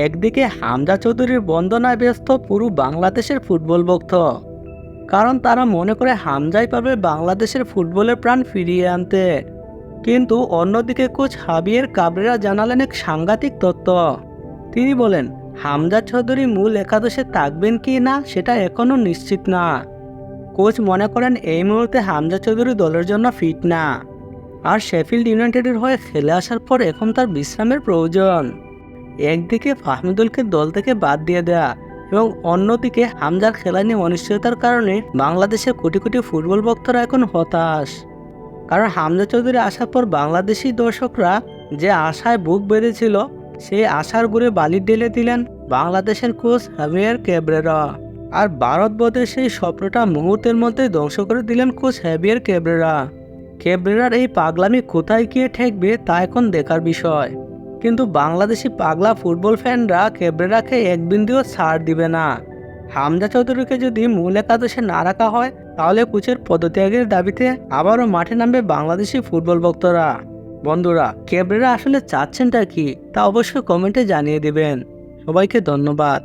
একদিকে হামজা চৌধুরীর বন্দনায় ব্যস্ত পুরো বাংলাদেশের ফুটবল ভক্ত, কারণ তারা মনে করে হামজাই পাবে বাংলাদেশের ফুটবলের প্রাণ ফিরিয়ে আনতে। কিন্তু অন্যদিকে কোচ হাবিয়ের কাবরেরা জানালেন এক সাংঘাতিক তথ্য। তিনি বলেন, হামজা চৌধুরী মূল একাদশে থাকবেন কি না সেটা এখনও নিশ্চিত না। কোচ মনে করেন এই মুহূর্তে হামজা চৌধুরী দলের জন্য ফিট না, আর শেফিল্ড ইউনাইটেডের হয়ে খেলে আসার পর এখন তার বিশ্রামের প্রয়োজন। একদিকে ফাহমিদুলকে দল থেকে বাদ দিয়ে দেয়া এবং অন্যদিকে হামজার খেলা নিয়ে অনিশ্চয়তার কারণে বাংলাদেশের কোটি কোটি ফুটবল ভক্তরা এখন হতাশ। কারণ হামজা চৌধুরী আসার পর বাংলাদেশি দর্শকরা যে আশায় বুক বেঁধেছিল, সেই আশার গুঁড়ে বালি ঢেলে দিলেন বাংলাদেশের কোচ হাভিয়ের ক্যাবরেরা। আর ভারত বোধের সেই স্বপ্নটা মুহূর্তের মধ্যে ধ্বংস করে দিলেন কোচ হাভিয়ের ক্যাবরেরা। ক্যাবরেরার এই পাগলামি কোথায় গিয়ে ঠেকবে তা এখন দেখার বিষয়। কিন্তু বাংলাদেশি পাগলা ফুটবল ফ্যানরা ক্যাবরেরাকে এক বিন্দুও ছাড় দিবে না। হামজা চৌধুরীকে যদি মূল একাদশে না রাখা হয়, তাহলে কোচের পদত্যাগের দাবিতে আবারও মাঠে নামবে বাংলাদেশি ফুটবল ভক্তরা। বন্ধুরা, ক্যাবরেরা আসলে চাচ্ছেনটা কি তা অবশ্যই কমেন্টে জানিয়ে দিবেন। সবাইকে ধন্যবাদ।